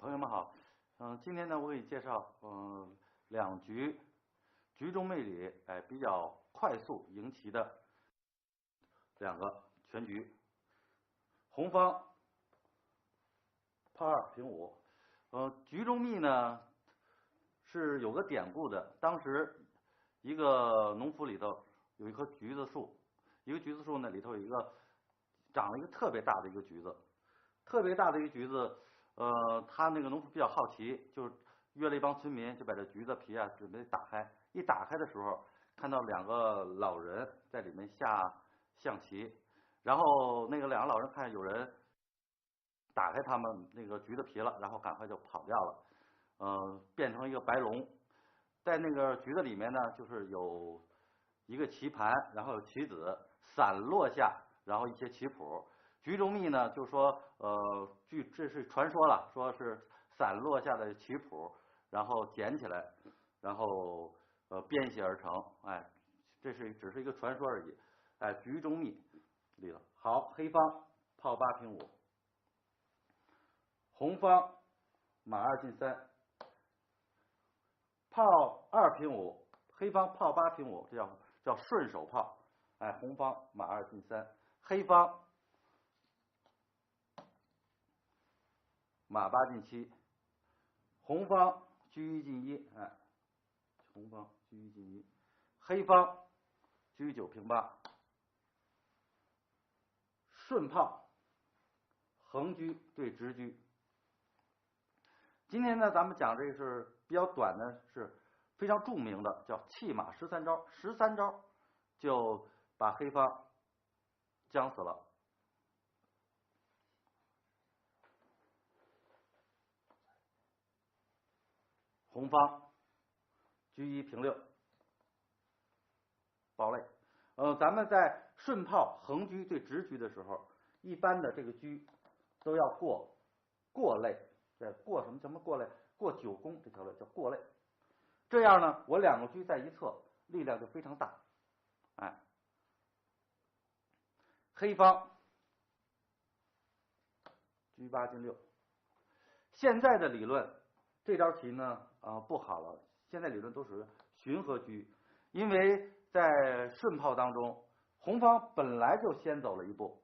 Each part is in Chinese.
朋友们好，今天呢，我给你介绍，两局局中魅里，比较快速赢棋的两个全局。红方炮2平5，局中秘呢是有个典故的。当时一个农圃里头有一棵橘子树，一个橘子树呢里头有一个长了一个特别大的一个橘子，特别大的一个橘子。他那个农夫比较好奇，就约了一帮村民，就把这橘子皮啊准备打开。一打开的时候，看到两个老人在里面下象棋，然后那个两个老人看有人打开他们那个橘子皮了，然后赶快就跑掉了，变成一个白龙。在那个橘子里面呢，就是有一个棋盘，然后有棋子散落下，然后一些棋谱。局中秘呢，就说据这是传说了，说是散落下的棋谱，然后捡起来，然后编写而成。这只是一个传说而已。局中秘里头好，黑方炮8平5，红方马2进3，炮2平5，黑方炮8平5，这叫顺手炮。红方马2进3，黑方马8进7，红方车1进1，红方车1进1，黑方车9平8，顺炮横车对直车。今天呢，咱们讲这个是比较短的，是非常著名的，叫弃马13招，13招就把黑方将死了。红方车1平6，爆肋。咱们在顺炮横车对直车的时候，一般的这个车都要过肋，过什么过肋？过9宫这条肋叫过肋。这样呢，我两个车在一侧，力量就非常大。黑方车8进6。现在的理论，这招棋呢不好了。现在理论都属于巡合车，因为在顺炮当中，红方本来就先走了一步，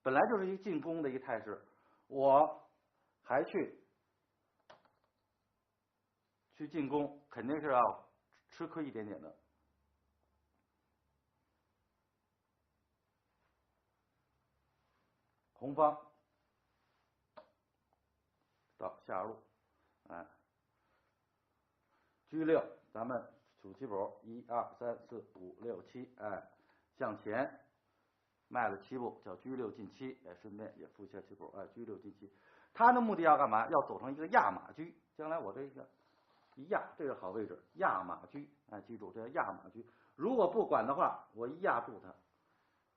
本来就是一进攻的一个态势，我还去进攻，肯定是要吃亏一点点的。红方到下路，车6，咱们数棋谱1、2、3、4、5、6、7，向前迈了7步，叫车6进7，顺便也复一下棋谱，车6进7。他的目的要干嘛？要走成一个压马车，将来我这个一压，这个好位置，压马车，记住这叫压马车。如果不管的话，我一压住他，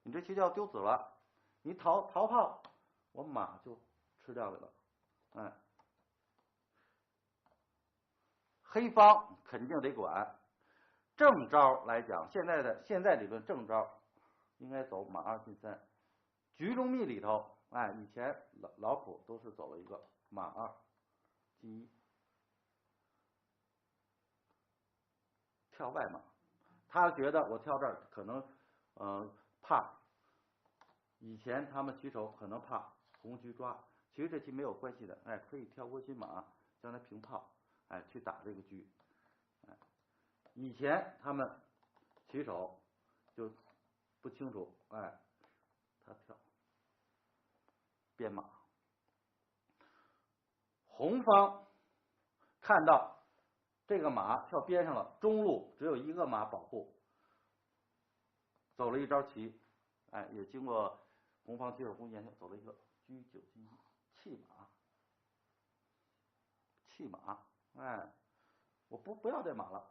你这棋就要丢子了。你逃炮，我马就吃掉了。黑方肯定得管。正招来讲，现在理论正招应该走马2进3。局中秘里头，以前老谱都是走了一个马2进1，跳外马。他觉得我跳这儿可能怕，以前他们棋手可能怕红车抓，其实这棋没有关系的，可以跳窝心马，将来平炮，去打这个车。以前他们棋手就不清楚，他跳边马。红方看到这个马跳边上了，中路只有一个马保护，走了一招棋，也经过红方棋手工研究，走了一个车9进1，弃马，我不要这马了。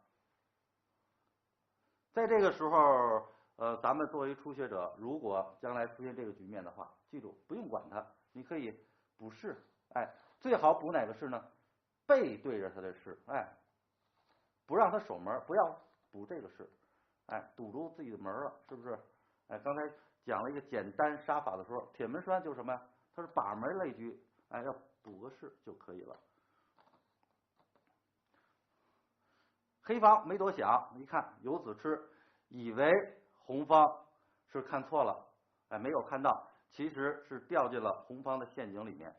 在这个时候，咱们作为初学者，如果将来出现这个局面的话，记住不用管它，你可以补士，最好补哪个士呢？背对着他的士，不让他守门，不要补这个士，堵住自己的门了，是不是？刚才讲了一个简单杀法的时候，铁门栓就是什么呀？它是把门类局，要补个士就可以了。黑方没多想，一看有子吃，以为红方是看错了，哎，没有看到，其实是掉进了红方的陷阱里面。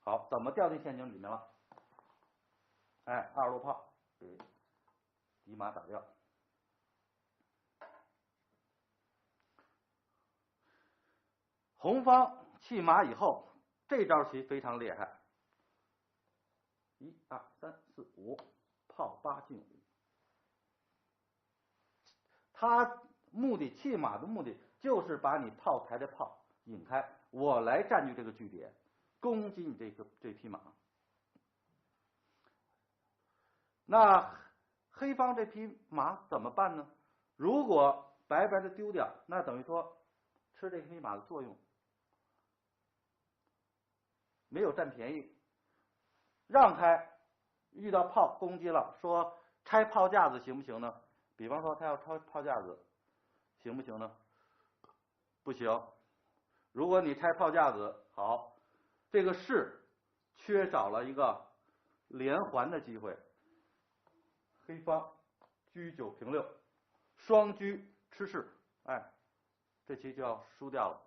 好，怎么掉进陷阱里面了？哎，二路炮给敌马打掉。红方弃马以后，这招棋非常厉害。1、2、3、4、5，炮8进5。他目的弃马的目的就是把你炮台的炮引开，我来占据这个据点，攻击你这匹马。那黑方这匹马怎么办呢？如果白白的丢掉，那等于说吃这匹马的作用没有占便宜，让开，遇到炮攻击了，说拆炮架子行不行呢？比方说他要拆炮架子，行不行呢？不行。如果你拆炮架子，好，这个士缺少了一个连环的机会。黑方车9平6，双车吃士，哎，这棋就要输掉了。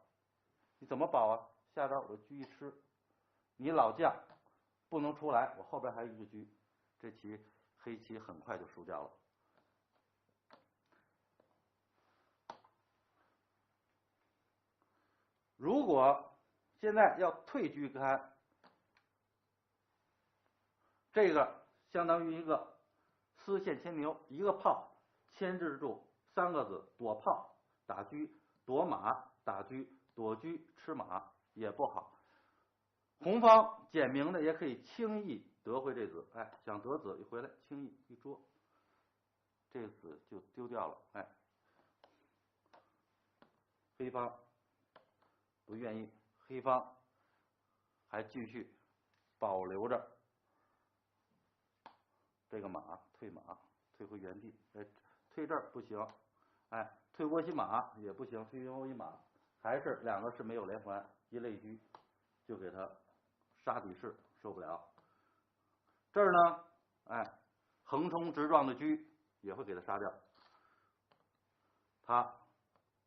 你怎么保啊？下招我车一吃，你老将不能出来，我后边还有一个车，这棋黑棋很快就输掉了。如果现在要退车看，这个相当于一个丝线牵牛，一个炮牵制住3个子，躲炮打车，躲马打车，躲车吃马也不好。红方简明的也可以轻易得回这子，哎，想得子一回来轻易一捉，这个子就丢掉了，哎，黑方不愿意，黑方还继续保留着这个马，退马，退回原地，哎，退这儿不行，哎，退窝心马也不行，退窝心马还是2个是没有连环，一类车就给他杀底士，受不了。这儿呢，哎，横冲直撞的车也会给他杀掉，他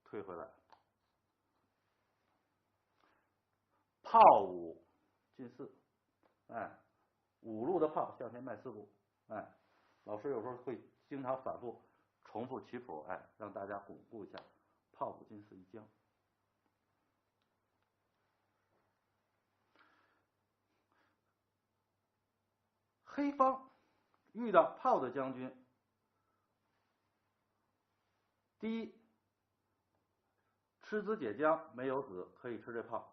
退回来，炮5进4，哎，5路的炮向前迈4步，哎，老师有时候会经常反复重复棋谱，哎，让大家巩固一下，炮5进4一将。黑方遇到炮的将军，第一，吃子解将，没有子可以吃这炮。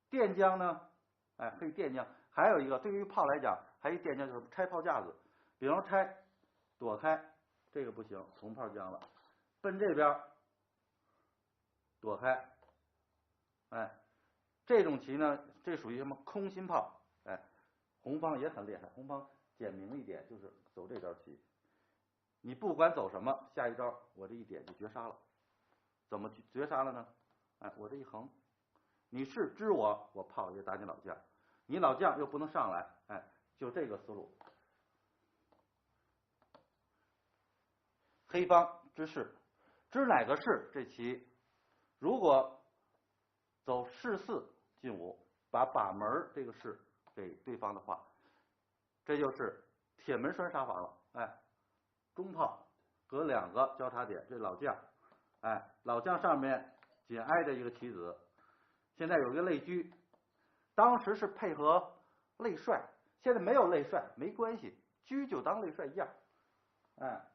垫将呢，哎，可以垫将。还有一个，对于炮来讲，还有一垫将就是拆炮架子，比方拆躲开，这个不行，从炮将了，奔这边躲开，哎，这种棋呢，这属于什么空心炮？哎，红方也很厉害，红方简明一点就是走这招棋，你不管走什么，下一招我这一点就绝杀了。怎么绝杀了呢？哎，我这一横，你是知我炮也打你老将，你老将又不能上来，哎，就这个思路。黑方知士，知哪个士？这棋如果走士4进5，把门这个士给对方的话，这就是铁门栓杀法了。哎，中炮隔2个交叉点，这老将，哎，老将上面紧挨着一个棋子，现在有一个类车，当时是配合类帅，现在没有类帅没关系，车就当类帅一样，哎，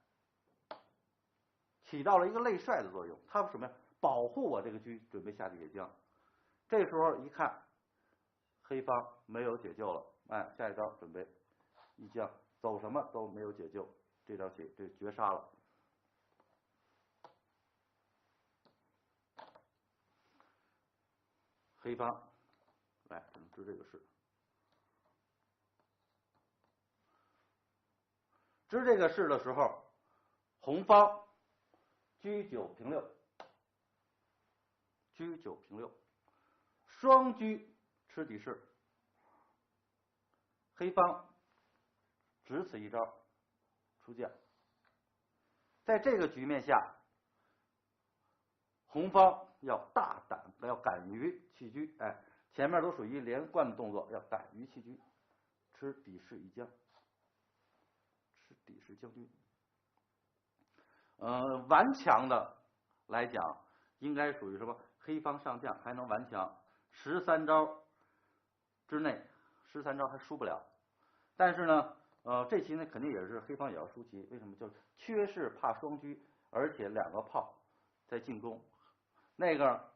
起到了一个类帅的作用。它什么呀？保护我这个车，准备下地铁将。这时候一看，黑方没有解救了，哎，下一招准备一将，走什么都没有解救，这招棋这绝杀了。黑方来只能知这个士，知这个士的时候，红方车9平6，车9平6，双车吃底士，黑方只此一招出将，在这个局面下，红方要大胆，要敢于弃车，哎，前面都属于连贯的动作，要敢于弃车，吃底士一将，吃底士将军。顽强的来讲，应该属于什么？黑方上将还能顽强，13招之内，13招还输不了。但是呢，这棋呢肯定也是黑方也要输棋，为什么？就是缺士怕双车，而且2个炮在进攻。那个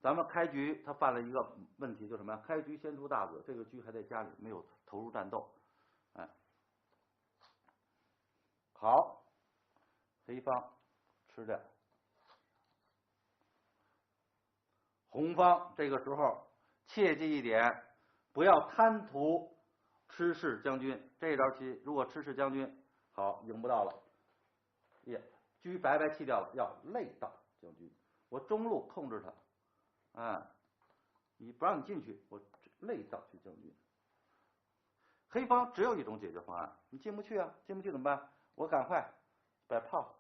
咱们开局他犯了一个问题，就是什么呀？开局先出大子，这个车还在家里，没有投入战斗，哎，好，黑方吃掉。红方这个时候切记一点，不要贪图吃士将军。这招棋如果吃士将军，好，赢不到了，也车白白弃掉了，要累到将军。我中路控制他，哎，你不让你进去，我累到去将军。黑方只有一种解决方案，你进不去啊，进不去怎么办？我赶快把炮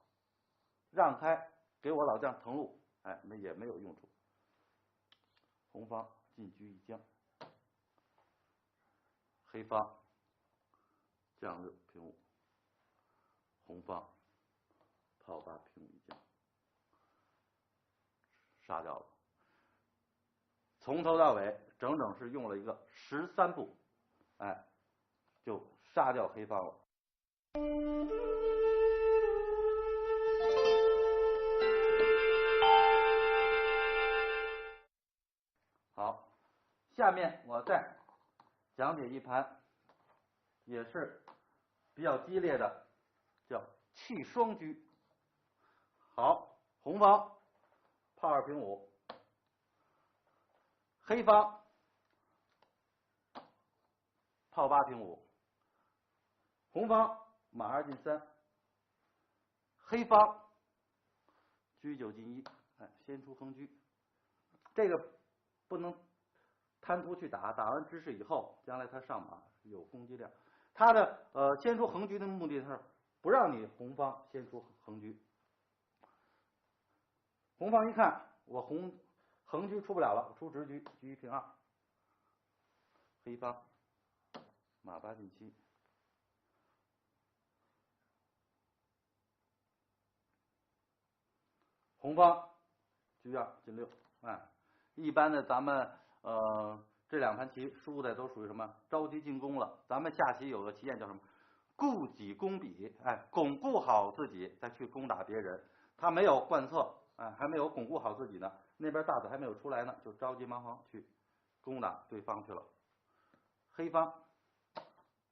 让开，给我老将腾路，哎，那也没有用处。红方进车一将，黑方将6平5，红方炮8平5一将，杀掉了。从头到尾整整是用了一个13步，哎，就杀掉黑方了。好，下面我再讲解一盘也是比较激烈的，叫弃双车。好，红方炮2平5，黑方炮8平5，红方马2进3，黑方车9进1，哎，先出横车。这个不能贪图去打，打完知识以后，将来他上马有攻击量。他的先出横车的目的是不让你红方先出横车。红方一看我横车出不了了，我出直车，车1平2。黑方马8进7，红方车2进6，哎，一般的咱们这2盘棋输的都属于什么？着急进攻了。咱们下棋有个棋谚叫什么？固己攻彼，哎，巩固好自己再去攻打别人。他没有贯彻，哎，还没有巩固好自己呢，那边大子还没有出来呢，就着急忙慌去攻打对方去了。黑方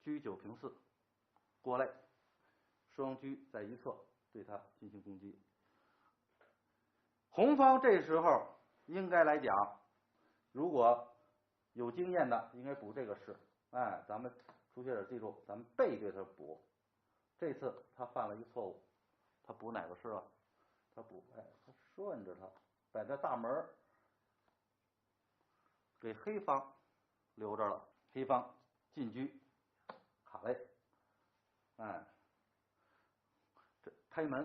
车9平4，过肋，双车在一侧对他进行攻击。红方这时候应该来讲，如果有经验的应该补这个士，哎，咱们初学者记住，咱们背对他补。这次他犯了一错误，他补哪个士啊？他补，哎，他顺着他把这大门给黑方留着了。黑方进车卡肋，哎，这拍门，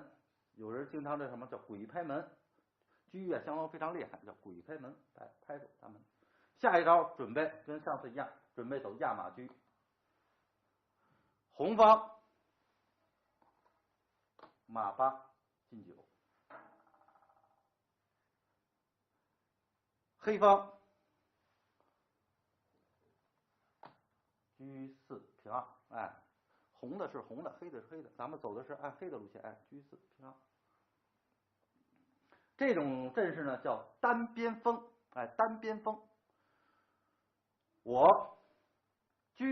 有人经常这什么叫鬼拍门，车啊相当非常厉害，叫鬼拍门，拍住大门。下一招准备跟上次一样，准备走压马车。红方马8进9，黑方车4平2，哎，红的是红的，黑的是黑的，咱们走的是按黑的路线，哎，车4平2。这种阵势呢叫单边锋，哎，单边锋。我车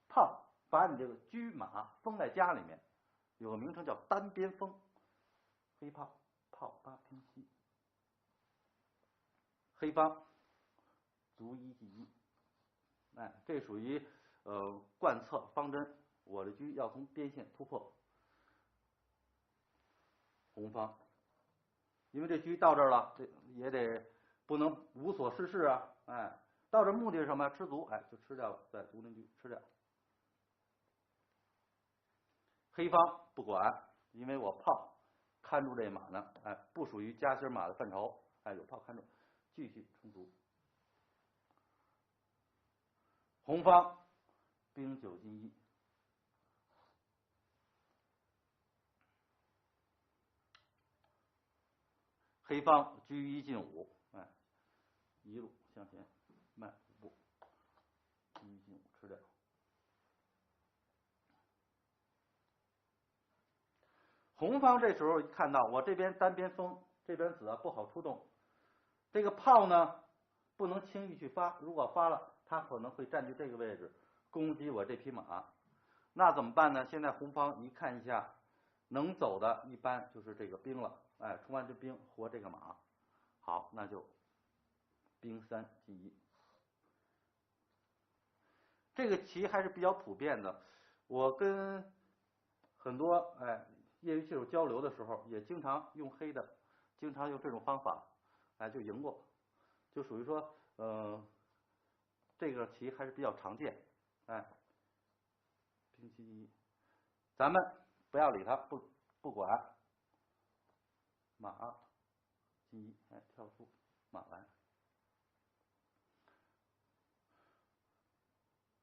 炮把你这个车马封在家里面，有个名称叫单边锋。黑炮炮8平7，黑方卒1进1，哎，这属于贯彻方针，我的车要从边线突破。红方因为这车到这儿了，这也得不能无所事事啊，哎，到这目的是什么？吃卒，哎，就吃掉了，在卒陵车吃掉。黑方不管，因为我炮看住这马呢，哎，不属于夹心马的范畴，哎，有炮看住，继续冲突。红方兵9进1，黑方车1进5，哎，一路向前迈5步，车1进5吃掉。红方这时候一看到我这边单边锋，这边子啊不好出动，这个炮呢不能轻易去发，如果发了，它可能会占据这个位置攻击我这匹马，那怎么办呢？现在红方一看一下，能走的一般就是这个兵了，哎，冲完这兵活这个马，好，那就兵3进1。这个棋还是比较普遍的，我跟很多业余棋手交流的时候，也经常用黑的，经常用这种方法，哎，就赢过，就属于说，这个棋还是比较常见，哎，兵7进1，咱们不要理它，不管，马进1，哎，跳出马来。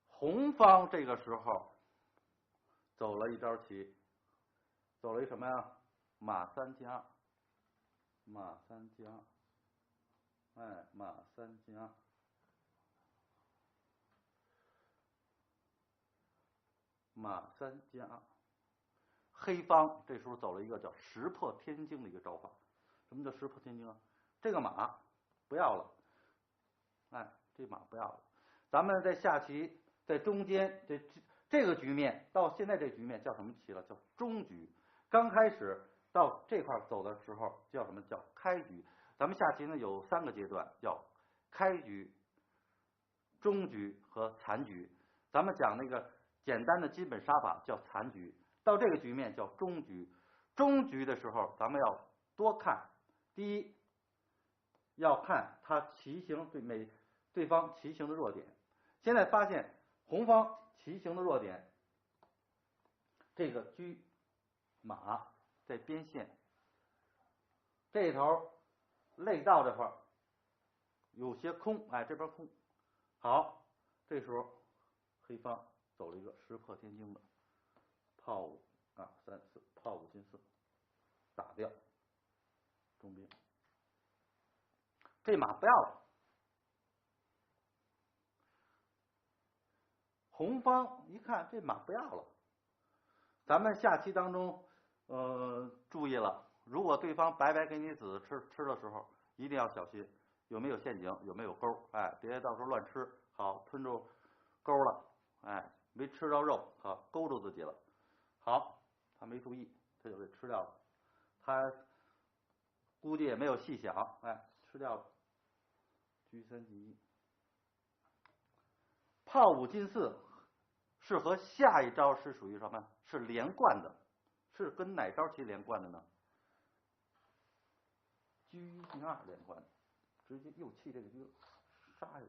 红方这个时候走了一招棋，走了一什么呀？马3进2，马3进2，哎，马3进2，马3进2。黑方这时候走了一个叫石破天惊的一个招法。什么叫石破天惊啊？这个马不要了，哎，这马不要了。咱们在下棋在中间这个局面到现在这局面叫什么棋了？叫中局。刚开始到这块走的时候叫什么？叫开局。咱们下棋呢有3个阶段，叫开局、中局和残局。咱们讲那个简单的基本杀法叫残局，到这个局面叫中局。中局的时候，咱们要多看。第一，要看他棋形对方棋形的弱点。现在发现红方棋形的弱点，这个车马在边线这头肋道这块有些空，哎，这边空。好，这时候黑方走了一个石破天惊的炮5、2、3、4，炮5进4，打掉中兵。这马不要了。红方一看这马不要了，咱们下棋当中，注意了，如果对方白白给你子吃的时候，一定要小心有没有陷阱，有没有钩，哎，别到时候乱吃，好吞住钩了，哎，没吃着肉，好勾住自己了，好，他没注意，他就给吃掉了，他估计也没有细想，哎，吃掉了，车3进1，炮5进4。是和下一招是属于什么？是连贯的，是跟哪招棋连贯的呢？车1进2连贯的，直接又弃这个车，杀下去。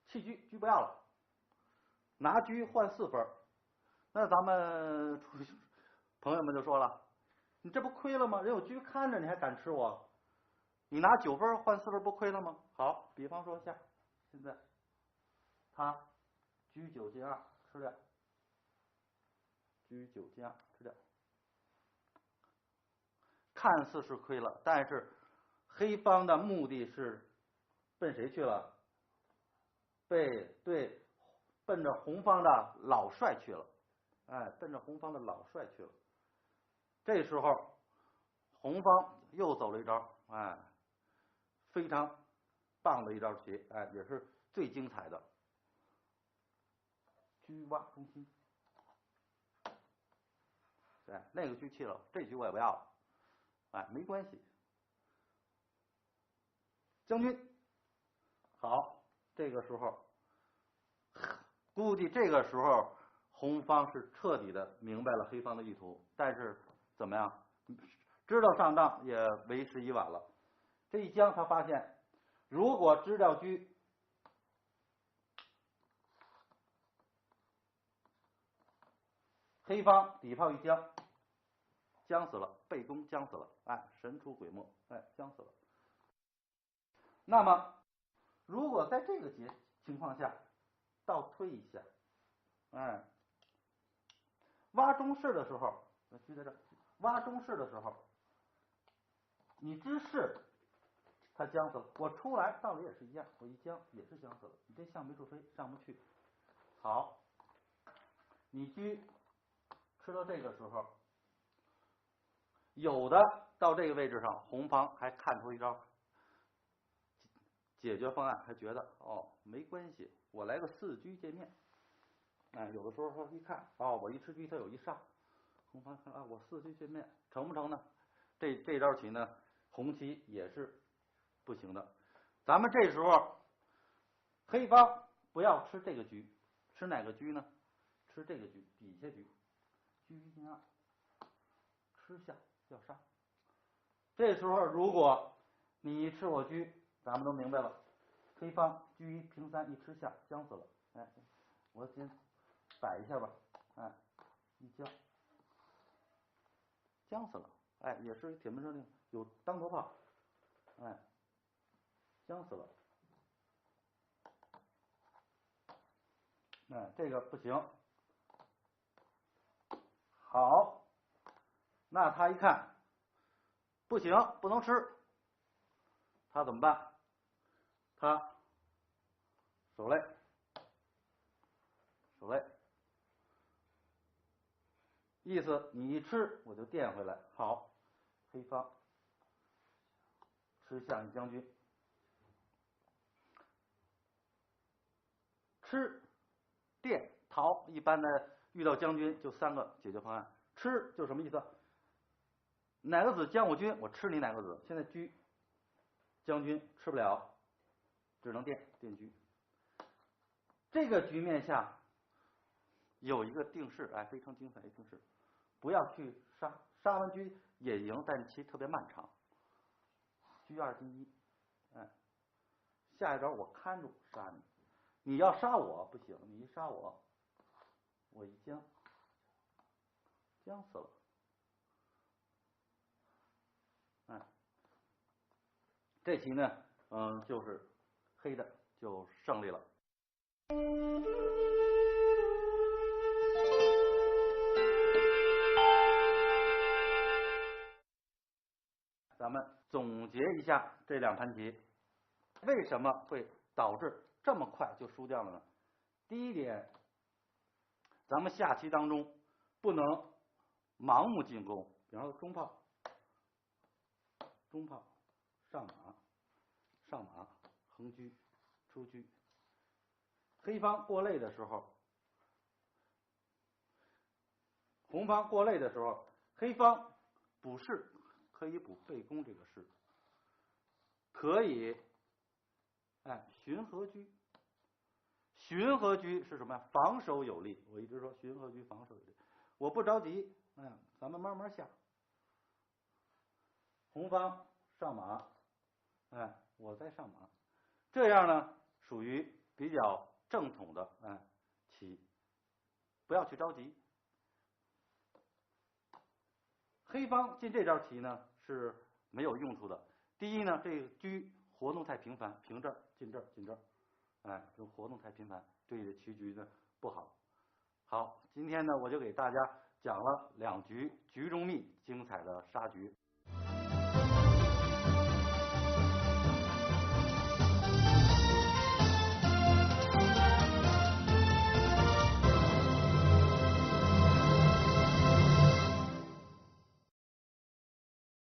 弃车不要了，拿车换4分。那咱们朋友们就说了，你这不亏了吗？人有车看着，你还敢吃我？你拿9分换4分不亏了吗？好，比方说下，现在他车9进2吃掉，车9进2吃掉，看似是亏了，但是黑方的目的是奔谁去了？奔着红方的老帅去了，哎，奔着红方的老帅去了。这时候红方又走了一招，哎，非常棒的一招棋，哎，也是最精彩的。车挖中心，哎，那个车弃了，这局我也不要了，哎，没关系。将军，好，这个时候估计这个时候红方是彻底的明白了黑方的意图，但是怎么样？知道上当也为时已晚了。这一将，他发现如果知掉车，黑方底炮一将，将死了，背攻将死了，哎，神出鬼没，哎，将死了。那么，如果在这个情况下，倒推一下，哎，挖中士的时候，居在这儿，挖中士的时候，你知士，他将死了，我出来道理也是一样，我一将也是将死了，你这象没处飞，上不去。好，你车吃到这个时候，有的到这个位置上，红方还看出一招解决方案，还觉得哦没关系，我来个4车见面。哎，有的时候说一看，哦，我一吃车，他有一杀，红方看啊，我4车见面成不成呢？这招棋呢，红棋也是不行的。咱们这时候黑方不要吃这个车，吃哪个车呢？吃这个车，底下车，车1进2，吃下要杀。这时候如果你吃我车，咱们都明白了，黑方车1平3一吃下，将死了。哎，我先摆一下吧，哎，一将，将死了。哎，也是铁门设定，有当头炮，哎，将死了。哎，这个不行。好，那他一看不行，不能吃，他怎么办？他手累，手累，意思你一吃我就垫回来。好，黑方吃下一将军，吃垫逃，一般的遇到将军就3个解决方案。吃就什么意思？哪个子将我军，我吃你哪个子。现在车将军吃不了，只能垫车。这个局面下有一个定式，哎，非常精彩的定式，不要去杀，杀完车也赢，但其特别漫长。车2进1，哎，下一招我看住杀你，你要杀我不行，你一杀我，我一将，将死了。哎，这棋呢，就是黑的就胜利了。咱们总结一下这2盘棋，为什么会导致这么快就输掉了呢？第一点，咱们下棋当中不能盲目进攻，比方说中炮上马横车出车，黑方过累的时候，红方过累的时候，黑方补士可以补背攻这个士，可以循合车。循合车是什么呀？防守有力。我一直说循合车防守有力，我不着急，咱们慢慢下。红方上马，我再上马，这样呢属于比较正统的棋，不要去着急。黑方进这招棋呢是没有用处的。第一呢，这个车活动太频繁，平这儿进这儿进这儿，这活动太频繁，对这棋局呢不好。好，今天呢我就给大家讲了2局局中秘精彩的杀局。